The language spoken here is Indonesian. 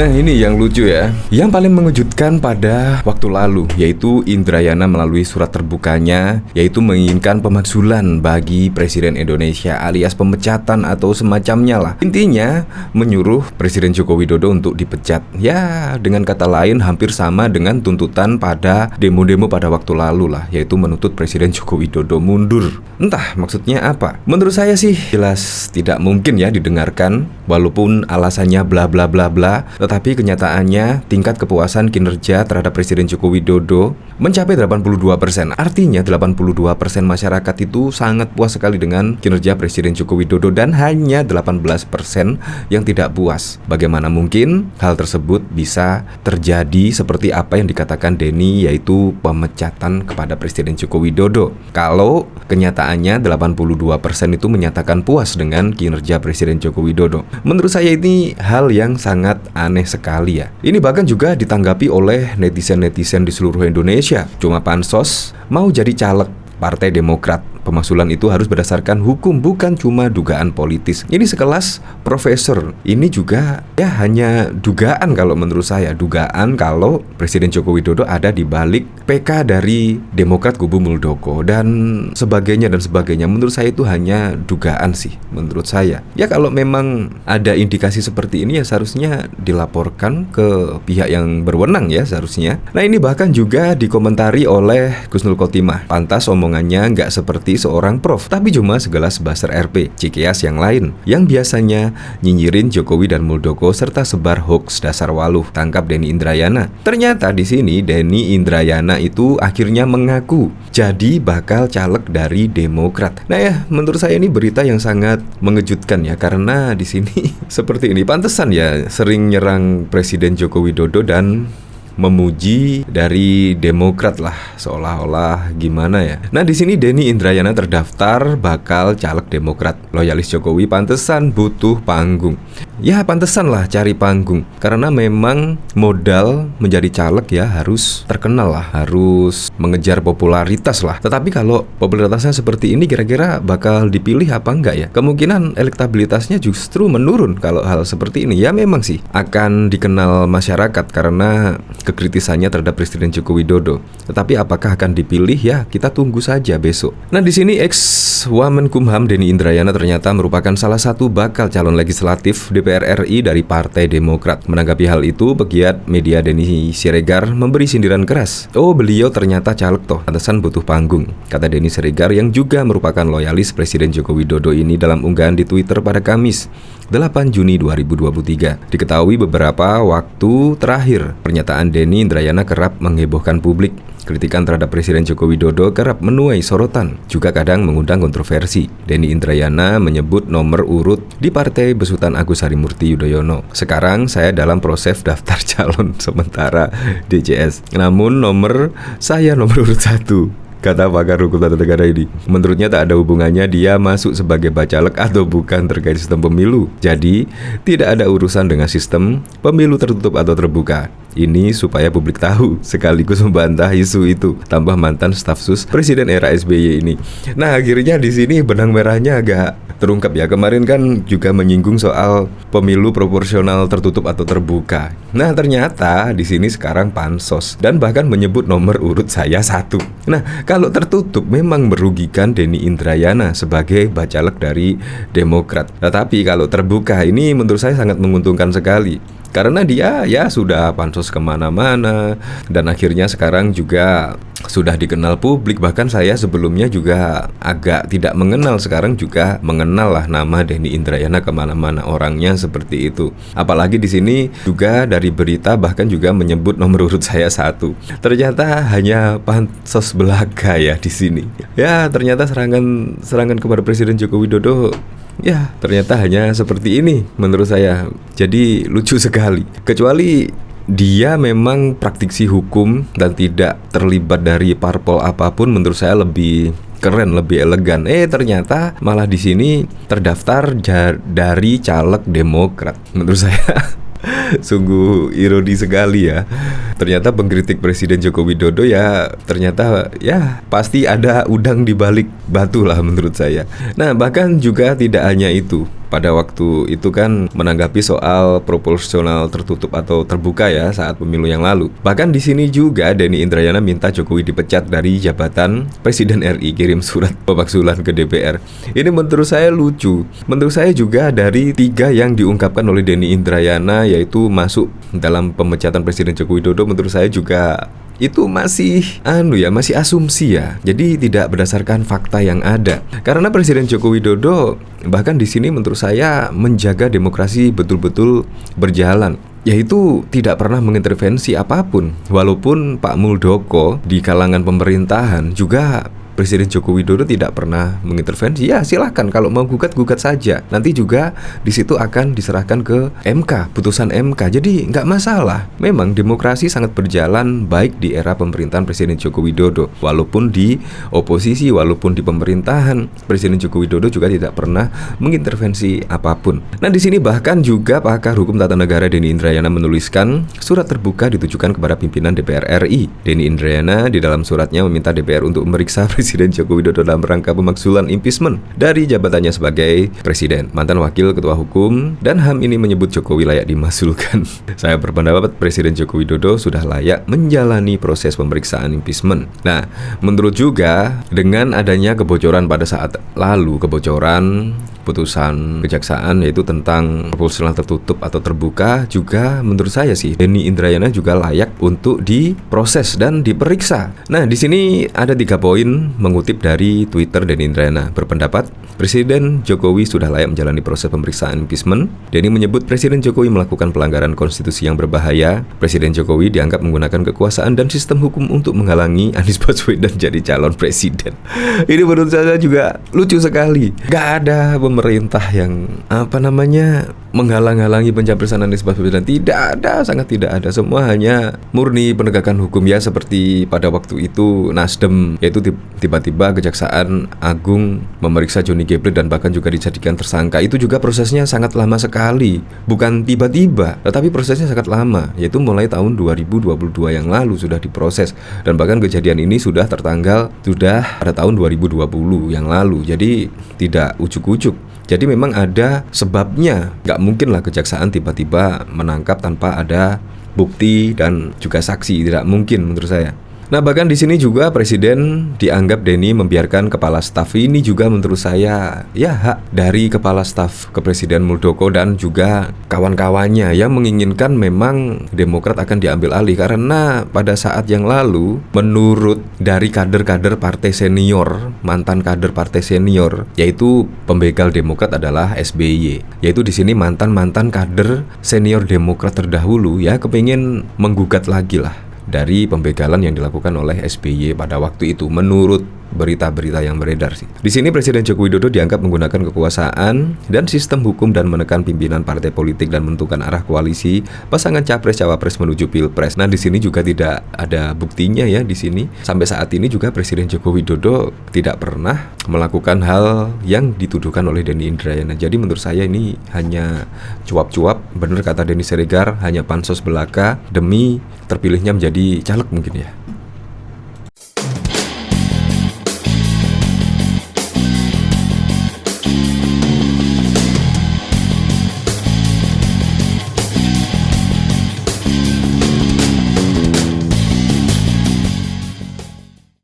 Nah ini yang lucu ya. Yang paling mengejutkan pada waktu lalu yaitu Indrayana melalui surat terbukanya yaitu menginginkan pemakzulan bagi Presiden Indonesia alias pemecatan atau semacamnya lah. Intinya menyuruh Presiden Joko Widodo untuk dipecat. Ya dengan kata lain hampir sama dengan tuntutan pada demo-demo pada waktu lalu lah, yaitu menuntut Presiden Joko Widodo mundur. Entah maksudnya apa. Menurut saya sih jelas tidak mungkin ya didengarkan, walaupun alasannya bla bla bla bla. Tetapi kenyataannya tingkat kepuasan kinerja terhadap Presiden Joko Widodo mencapai 82%. Artinya 82% masyarakat itu sangat puas sekali dengan kinerja Presiden Joko Widodo dan hanya 18% yang tidak puas. Bagaimana mungkin hal tersebut bisa terjadi seperti apa yang dikatakan Denny, yaitu pemecatan kepada Presiden Joko Widodo? Kalau kenyataannya 82% itu menyatakan puas dengan kinerja Presiden Joko Widodo. Menurut saya ini hal yang sangat aneh sekali ya. Ini bahkan juga ditanggapi oleh netizen-netizen di seluruh Indonesia. Cuma pansos mau jadi caleg Partai Demokrat. Pemakzulan itu harus berdasarkan hukum, bukan cuma dugaan politis. Ini sekelas profesor. Ini juga ya hanya dugaan kalau menurut saya. Dugaan kalau Presiden Joko Widodo ada di balik PK dari Demokrat kubu Muldoko dan sebagainya dan sebagainya. Menurut saya itu hanya dugaan sih, menurut saya. Ya kalau memang ada indikasi seperti ini ya seharusnya dilaporkan ke pihak yang berwenang ya seharusnya. Nah ini bahkan juga dikomentari oleh Gusnul Khotimah. Pantas omongannya nggak seperti seorang prof, tapi cuma segelas buzzer RP, Cikeas yang lain, yang biasanya nyinyirin Jokowi dan Muldoko serta sebar hoax dasar waluh. Tangkap Denny Indrayana. Ternyata di sini Denny Indrayana itu akhirnya mengaku jadi bakal caleg dari Demokrat. Nah ya, menurut saya ini berita yang sangat mengejutkan ya, karena di sini seperti ini. Pantesan ya sering nyerang Presiden Joko Widodo dan memuji dari Demokrat lah, seolah-olah gimana ya. Nah di sini Denny Indrayana terdaftar bakal caleg Demokrat. Loyalis Jokowi pantesan butuh panggung. Ya pantesan lah cari panggung, karena memang modal menjadi caleg ya harus terkenal lah, harus mengejar popularitas lah. Tetapi kalau popularitasnya seperti ini, kira-kira bakal dipilih apa enggak ya? Kemungkinan elektabilitasnya justru menurun kalau hal seperti ini. Ya memang sih akan dikenal masyarakat karena kekritisannya terhadap Presiden Joko Widodo. Tetapi apakah akan dipilih ya kita tunggu saja besok. Nah di sini ex-Wamenkumham Denny Indrayana ternyata merupakan salah satu bakal calon legislatif DPR RI dari Partai Demokrat. Menanggapi hal itu, pegiat media Denny Siregar memberi sindiran keras. Oh beliau ternyata caleg toh, pantesan butuh panggung, kata Denny Siregar yang juga merupakan loyalis Presiden Joko Widodo ini dalam unggahan di Twitter pada Kamis 8 Juni 2023. Diketahui beberapa waktu terakhir pernyataan Denny Indrayana kerap menghebohkan publik. Kritikan terhadap Presiden Joko Widodo kerap menuai sorotan, juga kadang mengundang kontroversi. Denny Indrayana menyebut nomor urut di Partai Besutan Agus Harimurti Yudhoyono. Sekarang saya dalam proses daftar calon sementara DJS. Namun nomor saya nomor urut 1. Kata pakar hukum tata negara ini. Menurutnya tak ada hubungannya dia masuk sebagai bacalek atau bukan terkait sistem pemilu. Jadi tidak ada urusan dengan sistem pemilu tertutup atau terbuka. Ini supaya publik tahu, sekaligus membantah isu itu. Tambah mantan staf sus Presiden era SBY ini. Nah akhirnya di sini benang merahnya agak terungkap ya. Kemarin kan juga menyinggung soal pemilu proporsional tertutup atau terbuka. Nah ternyata di sini sekarang pansos dan bahkan menyebut nomor urut saya 1. Nah kalau tertutup memang merugikan Denny Indrayana sebagai bacalek dari Demokrat. Tetapi kalau terbuka ini menurut saya sangat menguntungkan sekali, karena dia ya sudah pansos kemana-mana dan akhirnya sekarang juga sudah dikenal publik. Bahkan saya sebelumnya juga agak tidak mengenal, sekarang juga mengenal lah nama Denny Indrayana kemana-mana, orangnya seperti itu. Apalagi di sini juga dari berita bahkan juga menyebut nomor urut saya 1. Ternyata hanya pansos belaka ya di sini. Ya ternyata serangan kepada Presiden Joko Widodo ya ternyata hanya seperti ini menurut saya. Jadi lucu sekali. Kecuali dia memang praktisi hukum dan tidak terlibat dari parpol apapun, menurut saya lebih keren, lebih elegan. Ternyata malah di sini terdaftar dari caleg Demokrat. Menurut saya sungguh ironi sekali ya. Ternyata pengkritik Presiden Joko Widodo ya ternyata ya pasti ada udang di balik batu lah menurut saya. Nah bahkan juga tidak hanya itu, pada waktu itu kan menanggapi soal proporsional tertutup atau terbuka ya saat pemilu yang lalu. Bahkan di sini juga Denny Indrayana minta Jokowi dipecat dari jabatan Presiden RI, kirim surat pemakzulan ke DPR. Ini menurut saya lucu. Menurut saya juga dari 3 yang diungkapkan oleh Denny Indrayana yaitu masuk dalam pemecatan Presiden Joko Widodo, menurut saya juga itu masih masih asumsi ya. Jadi tidak berdasarkan fakta yang ada. Karena Presiden Joko Widodo bahkan di sini menurut saya menjaga demokrasi betul-betul berjalan, yaitu tidak pernah mengintervensi apapun. Walaupun Pak Muldoko di kalangan pemerintahan juga Presiden Joko Widodo tidak pernah mengintervensi. Ya silahkan, kalau mau gugat saja. Nanti juga di situ akan diserahkan ke MK, putusan MK. Jadi nggak masalah. Memang demokrasi sangat berjalan baik di era pemerintahan Presiden Joko Widodo. Walaupun di oposisi, walaupun di pemerintahan, Presiden Joko Widodo juga tidak pernah mengintervensi apapun. Nah di sini bahkan juga pakar hukum tata negara Denny Indrayana menuliskan surat terbuka ditujukan kepada pimpinan DPR RI. Denny Indrayana di dalam suratnya meminta DPR untuk memeriksa Presiden Joko Widodo dalam rangka pemakzulan impeachment dari jabatannya sebagai Presiden. Mantan Wakil Ketua Hukum dan HAM ini menyebut Jokowi layak dimakzulkan. Saya berpendapat Presiden Joko Widodo sudah layak menjalani proses pemeriksaan impeachment. Nah, menurut juga dengan adanya kebocoran pada saat lalu, kebocoran putusan kejaksaan yaitu tentang proporsional tertutup atau terbuka, juga menurut saya sih Denny Indrayana juga layak untuk diproses dan diperiksa. Nah, di sini ada 3 poin mengutip dari Twitter Denny Indrayana. Berpendapat Presiden Jokowi sudah layak menjalani proses pemeriksaan impeachment. Denny menyebut Presiden Jokowi melakukan pelanggaran konstitusi yang berbahaya. Presiden Jokowi dianggap menggunakan kekuasaan dan sistem hukum untuk menghalangi Anies Baswedan jadi calon presiden. Ini menurut saya juga lucu sekali. Gak ada pemerintah yang menghalang-halangi pencapresan Anies Baswedan. Tidak ada, sangat tidak ada. Semua hanya murni penegakan hukum ya, seperti pada waktu itu Nasdem, yaitu tiba-tiba Kejaksaan Agung memeriksa Johnny G. Plate dan bahkan juga dijadikan tersangka. Itu juga prosesnya sangat lama sekali. Bukan tiba-tiba, tetapi prosesnya sangat lama, yaitu mulai tahun 2022 yang lalu sudah diproses. Dan bahkan kejadian ini sudah pada tahun 2020 yang lalu. Jadi tidak ujuk-ujuk. Jadi memang ada sebabnya. Gak mungkin lah Kejaksaan tiba-tiba menangkap tanpa ada bukti dan juga saksi. Tidak mungkin menurut saya. Nah bahkan di sini juga Presiden dianggap Denny membiarkan Kepala Staf. Ini juga menurut saya ya hak dari Kepala Staf Kepresiden Muldoko dan juga kawan-kawannya yang menginginkan memang Demokrat akan diambil alih. Karena pada saat yang lalu menurut dari kader-kader partai senior, mantan kader partai senior, yaitu pembegal Demokrat adalah SBY. Yaitu di sini mantan-mantan kader senior Demokrat terdahulu ya kepingin menggugat lagi lah dari pembegalan yang dilakukan oleh SBY pada waktu itu, menurut berita-berita yang beredar sih. Di sini Presiden Joko Widodo dianggap menggunakan kekuasaan dan sistem hukum dan menekan pimpinan partai politik dan menentukan arah koalisi pasangan capres-cawapres menuju pilpres. Nah, di sini juga tidak ada buktinya ya di sini. Sampai saat ini juga Presiden Joko Widodo tidak pernah melakukan hal yang dituduhkan oleh Denny Indrayana. Jadi menurut saya ini hanya cuap-cuap, benar kata Denny Siregar, hanya pansos belaka demi terpilihnya menjadi caleg mungkin ya.